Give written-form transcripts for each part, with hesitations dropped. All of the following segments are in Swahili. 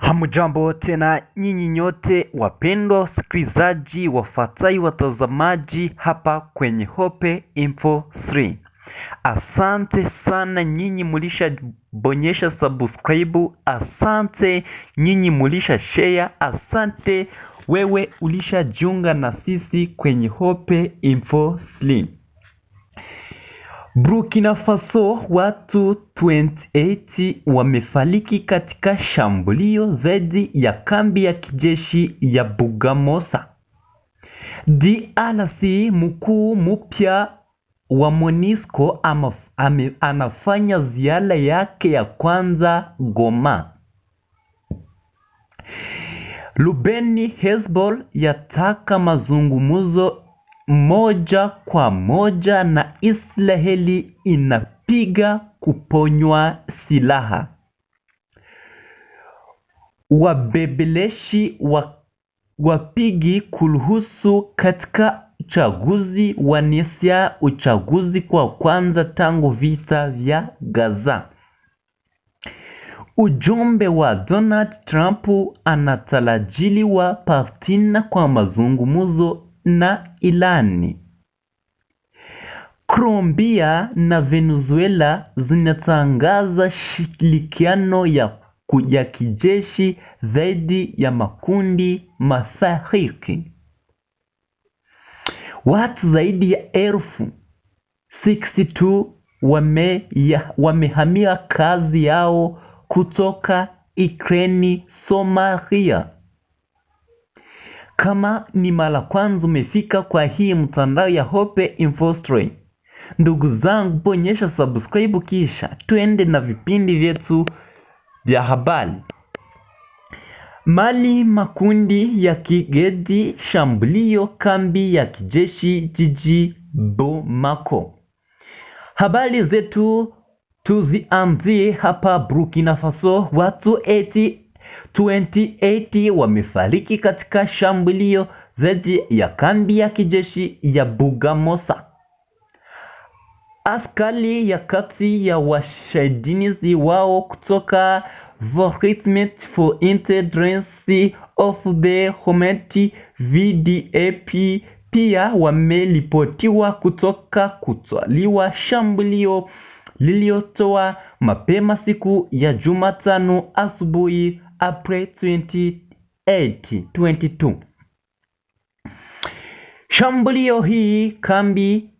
Hamujambo tena nyinyi nyote wapendwa wasikilizaji, wafuataji, watazamaji hapa kwenye Hope Info 3. Asante sana nyinyi mulisha bonyesha subscribe, asante nyinyi mulisha share, asante wewe ulisha jiunga na sisi kwenye Hope Info 3. Burkina Faso, watu 28 wamefariki katika shambulio dhidi ya kambi ya kijeshi ya Bugamosa. DRC, mkuu mpya wa MONUSCO anafanya ziara yake ya kwanza Goma. Lubeni, Hezbollah yataka mazungumzo moja kwa moja na Israeli, inapiga kuponywa silaha. Wabebeleshi wapigi kuruhusu katika uchaguzi wa Tunisia, uchaguzi kwa kwanza tangu vita vya Gaza. Ujumbe wa Donald Trump anatarajiwa Palestina kwa mazungumzo na Irani. Colombia na Venezuela zinatangaza shirikiano ya kijeshi dhidi ya makundi mafariki. Watu zaidi ya 62 wamehamia kazi yao kutoka Ukraine, Somalia. Kama ni mara kwanza umefika kwa hii mtandao ya Hope Info 3, ndugu zangu, bonyesha subscribe kisha tuende na vipindi vyetu vya habari. Mali, makundi ya kigaidi shambulio kambi ya kijeshi jiji Bamako. Habari zetu tuzianzie hapa Burkina Faso. Watu 28 wamefariki katika shambulio dhidi ya kambi ya kijeshi ya Bugamosa. Askari ya kati ya wasaidizi wao kutoka Department for Intelligence of the Humanity VDAP pia wameripotiwa kutoka kutwaliwa shambulio liliotoa mapema siku ya Jumatano asubuhi April 28, 2022. Shambulio kambi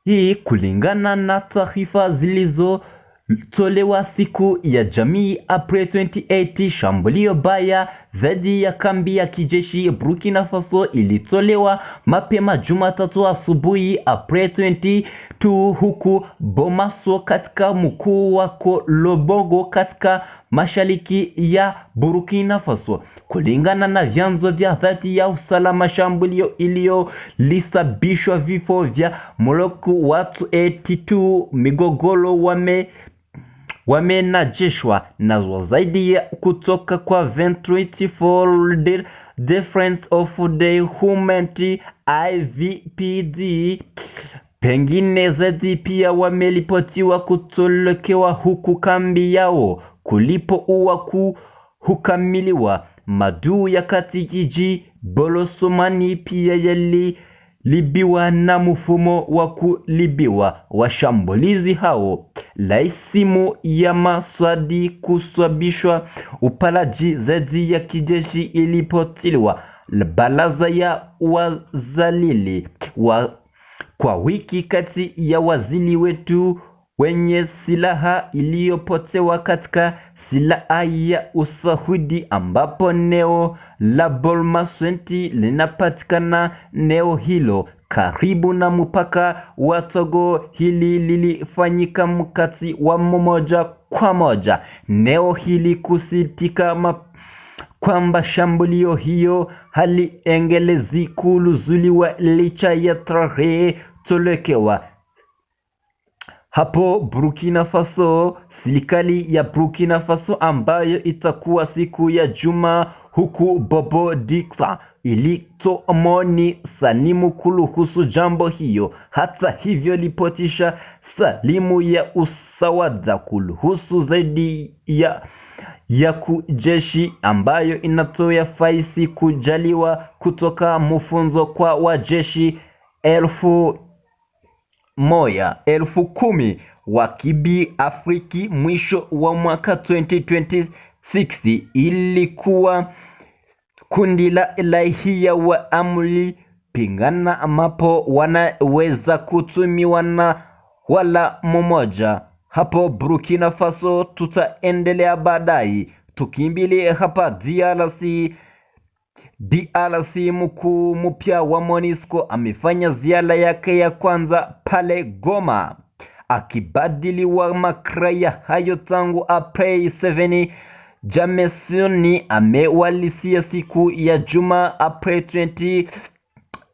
hii kulingana na taarifa zilizotolewa siku ya jamii April 28, shambulio baya dhidi ya kambi ya kijeshi Burkina Faso ilitolewa mapema Jumatatu asubuhi April 22 huku Bomaso katika mkoa wa Lobongo katika mashariki ya Burkina Faso. Kulingana na vyanzo vya dhati ya usalama, shambulio iliyolisababisha vifo vya Morocco watu 82. Migogoro wamenajeshwa nazo zaidi ya kutoka kwa Venture for the Defense of the Humanity IVPD. Pengine zaidi pia wameripotiwa kutolekewa huku kambi yao kulipokuwa kukamiliwa. Maduu ya kijiji Bolosomani pia yalilibiwa na mfumo wa kulibiwa washambulizi hao. Laisimu ya maswadi kusababishwa upalaji zaidi ya kijeshi ilipotiliwa baraza ya wazalili kwa wiki kati ya waziri wetu wenye silaha iliyopotewa katika silaha ya Usaudi, ambapo neo la Bolmaswenti linapatikana neo hilo karibu na mpaka wa Togo. Hili lilifanyika mkati wa moja kwa moja neo hili kusitika kwamba shambulio hiyo haliengelezi kuzuiliwa licha ya tarehe tolekewa hapo Burkina Faso. Serikali ya Burkina Faso ambayo itakuwa siku ya Juma, huku Bobo Diksa ilitoa maoni salimu kuhusu jambo hiyo. Hata hivyo, lipotisha salimu ya usawada kuhusu zaidi ya kujeshi ambayo inatoa faisi kujaliwa kutoka mafunzo kwa wajeshi 10,000 wa kibi Afriki mwisho wa mwaka 2026. Ilikuwa kundi la ilahia wa amri pingana ambapo wanaweza kutumiwa na wala mmoja. Hapo Burkina Faso tutaendelea baadaye. Tukimbili hapa DRC, mkuu mpya wa MONUSCO amefanya ziara yake ya kwanza pale Goma, akibadiliwa makraya hayo tangu Aprili 7. Jamesoni amewalisia siku ya Juma Aprili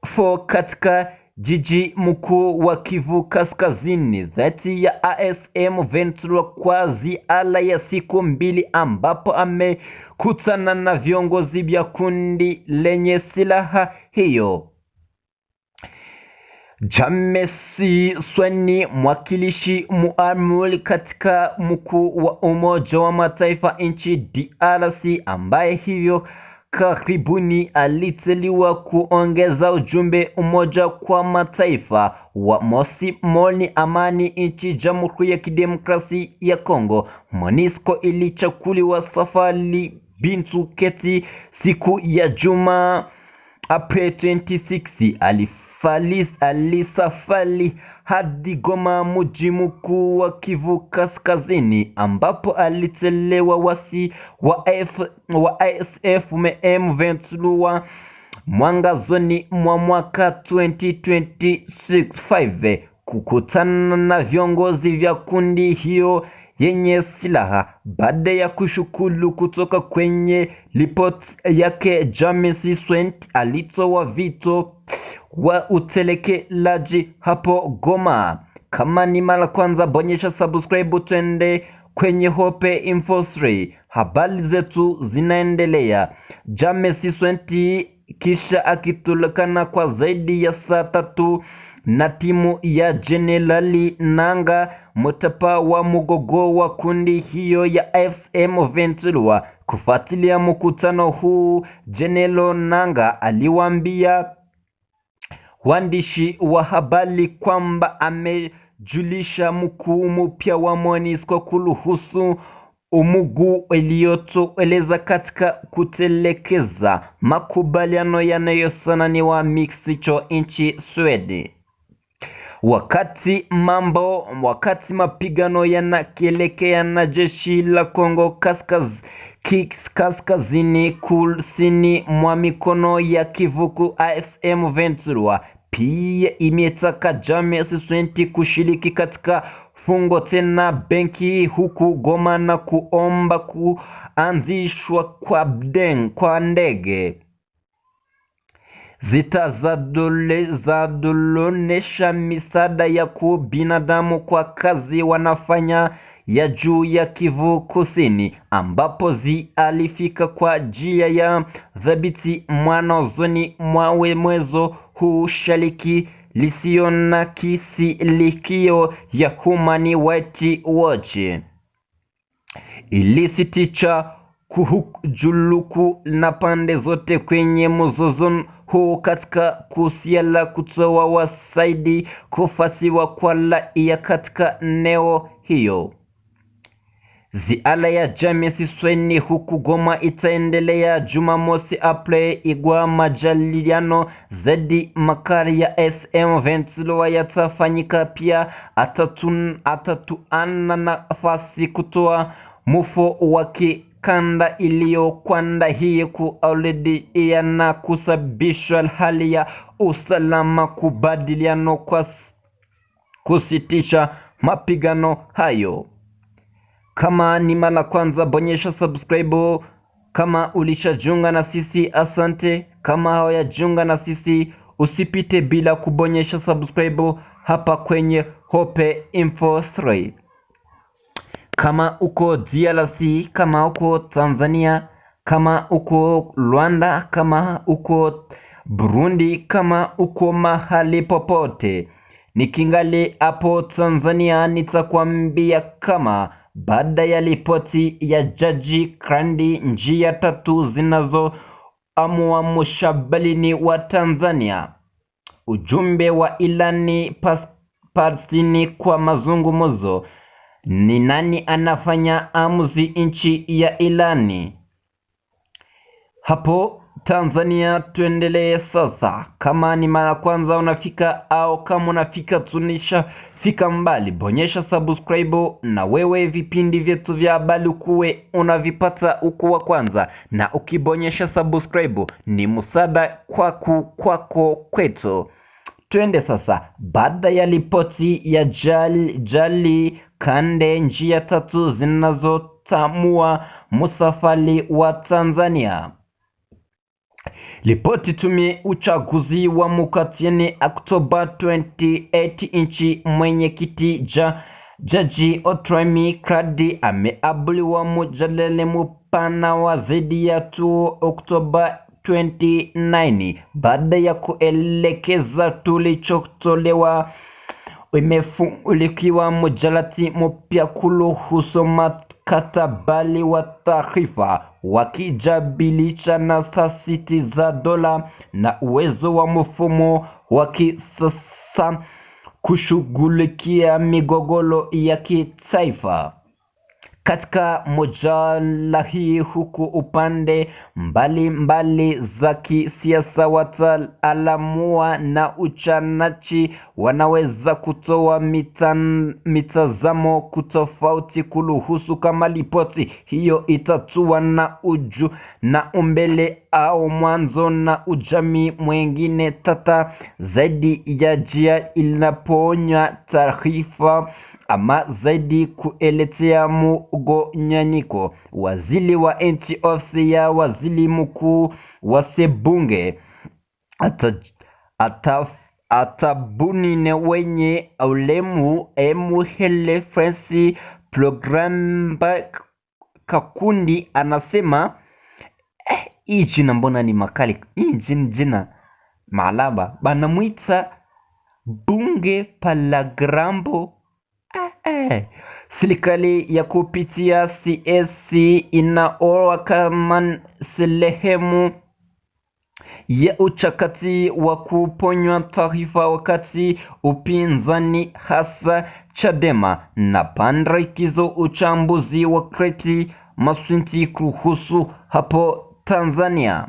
24 katika jiji mkuu wa Kivu Kaskazini dhati ya ASM Ventura kwa ziara ya siku 2 ambapo amekutana na viongozi vya kundi lenye silaha hiyo. Jamesoni, mwakilishi muamul katika mkuu wa Umoja wa Mataifa nchi DRC, ambaye hivyo karibuni aliteuliwa kuongeza ujumbe Umoja kwa Mataifa wa Moni amani nchi Jamhuri ya Kidemokrasia ya Kongo. MONUSCO ilichukuliwa safari Bintu Keti siku ya Juma Aprili 26. Alisafari hadi Goma, mji mkuu wa Kivu Kaskazini, ambapo alitelewa wasi wa ASF M23 mwanzoni mwa mwaka 2025 kukutana na viongozi vya kundi hiyo yenye silaha. Baada ya kushukuru kutoka kwenye ripoti yake, Jamesoni alitoa vito wa utekelezaji hapo Goma. Kama ni mara kwanza, bonyesha subscribe, twende kwenye Hope Info 3. Habari zetu zinaendelea. Jamesoni kisha akitulekana kwa zaidi ya saa 3 na timu ya Jenerali Nanga, mtapa wa mgogo wa kundi hiyo ya AFC M23. Kufuatilia mkutano huu, Jenerali Nanga aliwaambia waandishi wa habari kwamba amejulisha mkuu mpya wa MONUSCO kuhusu umugu uliotoeleza katika kutelekeza makubaliano yanayosainiwa Mexico nchi Sweden. Wakati mapigano yanakielekea na jeshi la Kongo kaskazini kusini mwa mikono ya Kivu, AFC M23 pia imetaka Jamesoni kushiriki katika fungo tena benki huku Goma na kuomba kuanzishwa kwa ndege zitazadolonesha misaada ya kibinadamu kwa kazi wanafanya ya juu ya Kivu Kusini, ambapo alifika kwa njia ya dhabiti mwanzoni mwa mwezi huu. Shariki lisio na kisilikio ya Human Rights Watch ilisitisha kuhujuluku na pande zote kwenye mzozo huu katika kusiala kutoa wasaidi kufasiwa kwa raia katika eneo hiyo. Ziara ya Jamesoni huku Goma itaendelea Jumamosi Aprili igwa majadiliano zaidi makali ya M23 yatafanyika pia. Atatuana nafasi kutoa mufo wa kikanda iliyokwanda hii kuaulidia na kusababisha hali ya usalama, kubadiliano kwa kusitisha mapigano hayo. Kama ni mara kwanza, bonyesha subscribe. Kama ulishajiunga na sisi, asante. Kama hawajunga na sisi, usipite bila kubonyesha subscribe hapa kwenye Hope Info 3. Kama uko DRC, kama uko Tanzania, kama uko Rwanda, kama uko Burundi, kama uko mahali popote. Nikingali hapo Tanzania nitakwambia kama baada ya ripoti ya Jaji Krandi, njia tatu zinazoamua mustakabali wa Tanzania. Ujumbe wa Irani Palestina kwa mazungumzo. Ni nani anafanya amuzi nchi ya Irani? Hapo Tanzania tuendelee sasa. Kama ni mara kwanza unafika au kama unafika tunisha fika mbali, bonyesha subscribe na wewe vipindi vyetu vya habari kuwe unavipata uko wa kwanza, na ukibonyesha subscribe ni msaada kwako kwetu. Twende sasa. Baada ya ripoti ya Jali Kande, njia tatu zinazotamua musafali wa Tanzania. Ripoti tume uchaguzi wa mukatini Oktoba 28 nchi mwenyekiti Jaji Otremi Kradi ameabuliwa mjadala mpana wa zaidi ya tu Oktoba 29 baada ya kuelekeza tulichotolewa imefunguliwa mjalati mpya kuhusu mkataba wa taarifa wakijabilisha na taasisi za dola na uwezo wa mfumo wa kisasa kushughulikia migogoro ya kitaifa. Katika mjadala hii, huku upande mbalimbali za kisiasa, wataalamu na uchanachi wanaweza kutoa mitazamo tofauti kuhusu kama ripoti hiyo itatua na umbele au mwanzo na ujamii mwingine tata zaidi ya jia inaponya taarifa ama zaidi kueletea mgawanyiko. Waziri wa nchi ofisi ya waziri mkuu wa sebunge atabuni wenye ulemu emuhele Francis Programba Kakundi anasema hii jina mbona ni makali, hii jina malaba banamwita bunge palagrambo. Serikali ya kupitia CS inaoa kama sehemu ya uchakati wa kuponywa taarifa, wakati upinzani hasa Chadema na pandikizo uchambuzi wa kreti maswinti kuhusu hapo Tanzania.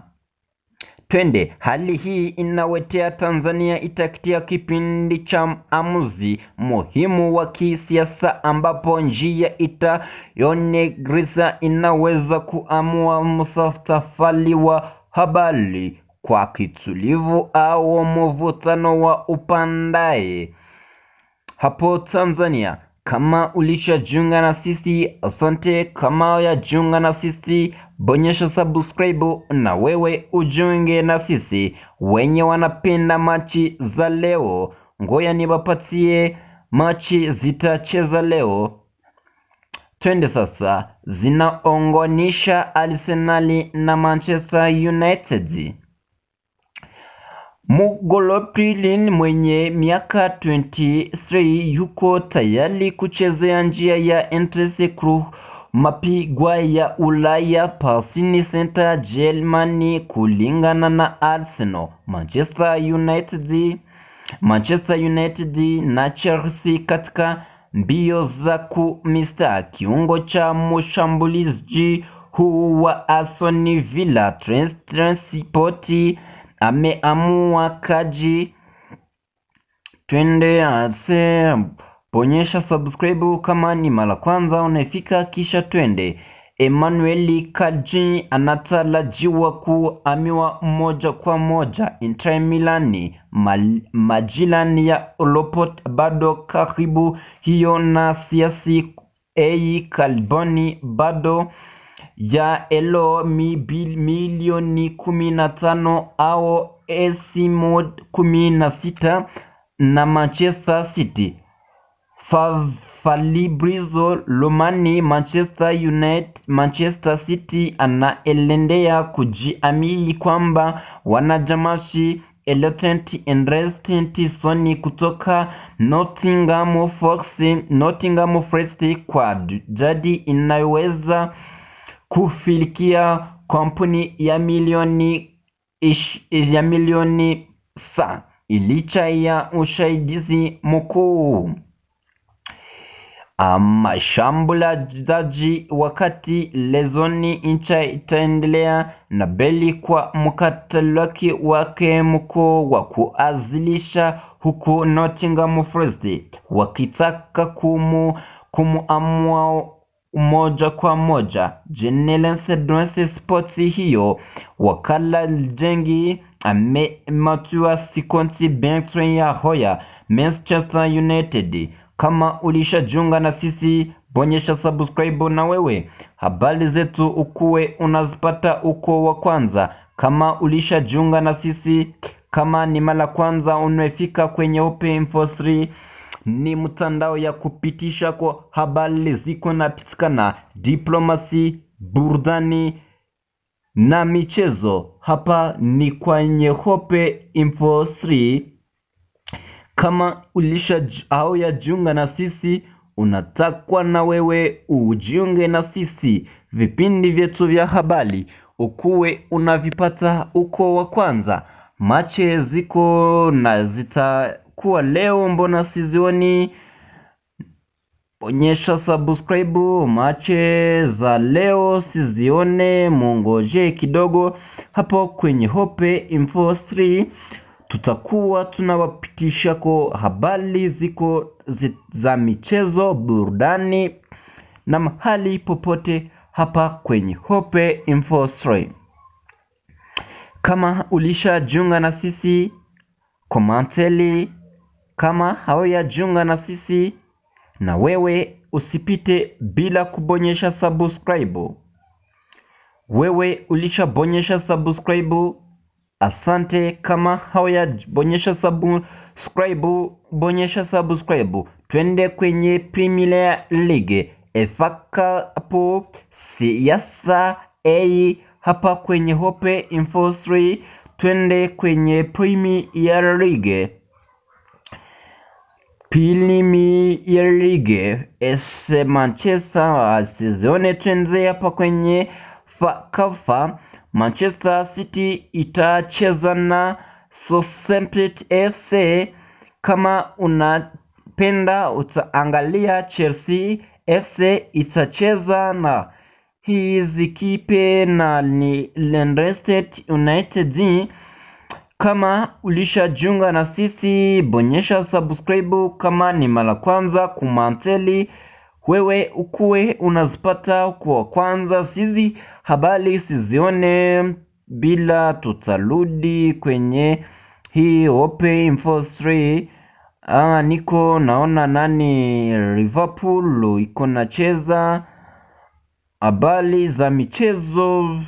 Twende. Hali hii inawetea Tanzania itakitia kipindi cha amuzi muhimu wa kisiasa ambapo njia itayonegrisa inaweza kuamua mustakabali wa habari kwa kitulivu au mvutano wa upandaye. Hapo Tanzania, kama ulishajiunga na sisi, asante. Kama hujajiunga na sisi, bonyesha subscribe na wewe ujiunge na sisi. Wenye wanapenda machi za leo, ngoja niwapatie machi zitacheza leo. Twende sasa. Zinaonganisha Arsenal na Manchester United. Mugolopilin mwenye miaka 23 yuko tayari kuchezea njia ya Eintracht mapigwa ya Ulaya Paris Saint-Germain kulingana na Arsenal, Manchester United na Chelsea katika mbio za kumista kiungo cha mshambulizi huu wa Aston Villa. Transport ameamua kaji. Twende ase, bonyesha subscribe kama ni mara kwanza unafika, kisha twende. Emmanuel Kaji anatarajiwa kuamiwa moja kwa moja Inter Milan. Majilan ya Lopot bado karibu hiyo, na siasi Kalboni bado ya elo milioni 15 au esimo 16 na Manchester City. Fabrizio Romano, Manchester City anaelendea kujiamini kwamba wanajamashi Elliot Anderson Soni kutoka Nottingham Forest kwa jadi inayoweza kufikia kampuni ya milioni sa licha ya ushaidizi mkuu. Mashambuliaji wakati lezoni incha itaendelea na beli kwa mkatalaki wake mkuu wa kuazilisha huku Nottingham Forest wakitaka kumuamua moja kwa moja. General Sports hiyo wakala jengi amematua sikonti Bertrand ya Hoya Manchester United. Kama ulishajunga na sisi, bonyesha subscribe na wewe habari zetu ukuwe unazipata uko wa kwanza. Kama ulishajunga na sisi, kama ni mara kwanza unafika kwenye Open Info 3, ni mtandao ya kupitisha kwa habari ziko na pitikana diplomasi, burudani na michezo. Hapa ni kwenye Open Info 3. Kama ulishajiunga na sisi, unatakwa na wewe ujiunge na sisi. Vipindi vyetu vya habari ukuwe unavipata uko wa kwanza. Mache ziko na zitakuwa leo, mbona sizioni? Bonyesha subscribe. Mache za leo sizione, mongoje kidogo. Hapo kwenye Open Info 3 tutakuwa tunawapitisha kwa habari ziko za michezo, burudani na mahali popote hapa kwenye Open Info 3. Kama ulishajiunga na sisi, komanteli. Kama haujajiunga na sisi, na wewe usipite bila kubonyesha subscribe. Wewe ulishabonyesha subscribe, asante. Kama haujabonyesha subscribe, bonyesha subscribe. Twende kwenye Premier League. Efaka hapo siasa hapa kwenye Open Info 3. Twende kwenye Premier League. Premier League. FC Manchester sizione, twende hapa kwenye kafa. Manchester City itacheza na Southampton FC. Kama unapenda utaangalia Chelsea FC itacheza na hizi kipe na ni Leicester United. Kama ulishajiunga na sisi, bonyesha subscribe. Kama ni mara kwanza, kumanteli wewe ukuwe unazipata kwa kwanza. Sisi habari sizione bila tutarudi kwenye hii Open Info 3. Niko naona nani Liverpool iko nacheza. Habari za michezo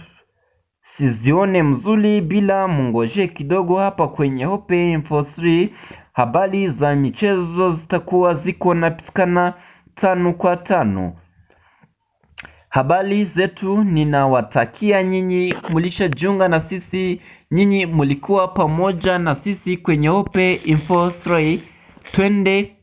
sizione mzuri bila mungoje kidogo hapa kwenye Open Info 3. Habari za michezo zitakuwa ziko na pitikana 5 kwa 5. Habari zetu ninawatakia nyinyi mlishajiunga na sisi, nyinyi mlikuwa pamoja na sisi kwenye Open Info 3. Twende